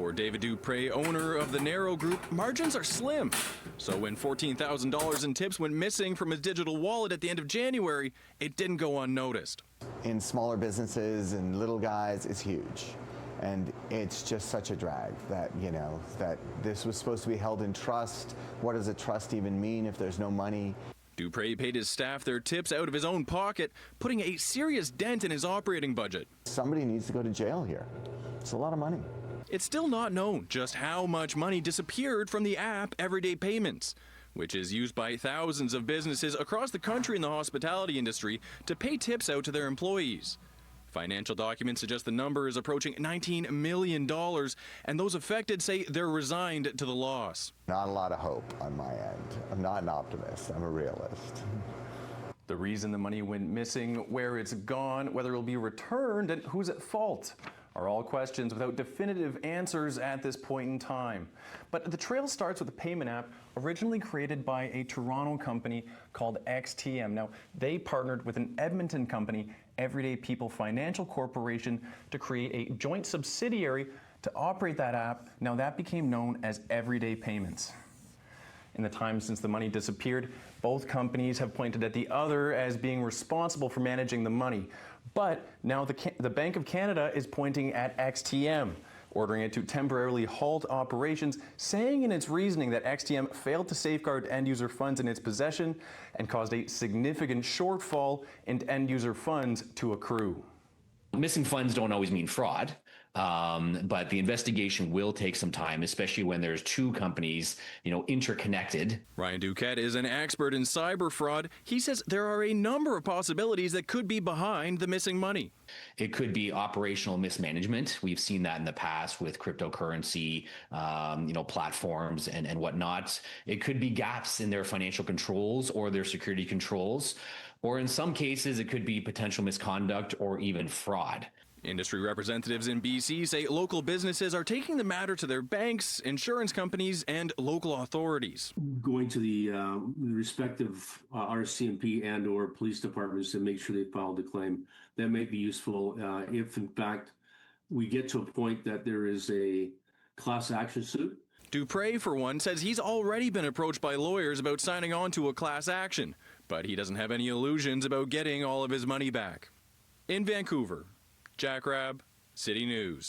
For David Dupre, owner of the Narrow Group, margins are slim. So when $14,000 in tips went missing from his digital wallet at the end of January, it didn't go unnoticed. In smaller businesses and little guys, it's huge. And it's just such a drag that, that this was supposed to be held in trust. What does a trust even mean if there's no money? Dupre paid his staff their tips out of his own pocket, putting a serious dent in his operating budget. Somebody needs to go to jail here. It's a lot of money. It's still not known just how much money disappeared from the app Everyday Payments, which is used by thousands of businesses across the country in the hospitality industry to pay tips out to their employees. Financial documents suggest the number is approaching $19 million, and those affected say they're resigned to the loss. Not a lot of hope on my end. I'm not an optimist. I'm a realist. The reason the money went missing, where it's gone, whether it'll be returned, and who's at fault are all questions without definitive answers at this point in time. But the trail starts with a payment app originally created by a Toronto company called XTM. Now, they partnered with an Edmonton company, Everyday People Financial Corporation, to create a joint subsidiary to operate that app. Now, that became known as Everyday Payments. In the time since the money disappeared, both companies have pointed at the other as being responsible for managing the money. But now the Bank of Canada is pointing at XTM, ordering it to temporarily halt operations, saying in its reasoning that XTM failed to safeguard end-user funds in its possession and caused a significant shortfall in end-user funds to accrue. Missing funds don't always mean fraud, but the investigation will take some time, especially when there's two companies, interconnected. Ryan Duquette is an expert in cyber fraud. He says there are a number of possibilities that could be behind the missing money. It could be operational mismanagement. We've seen that in the past with cryptocurrency, platforms and whatnot. It could be gaps in their financial controls or their security controls. Or in some cases, it could be potential misconduct or even fraud. Industry representatives in BC say local businesses are taking the matter to their banks, insurance companies, and local authorities. Going to the respective RCMP and or police departments to make sure they filed the claim. That might be useful if, in fact, we get to a point that there is a class action suit. Dupre, for one, says he's already been approached by lawyers about signing on to a class action, but he doesn't have any illusions about getting all of his money back. In Vancouver, Jack Rabb, City News.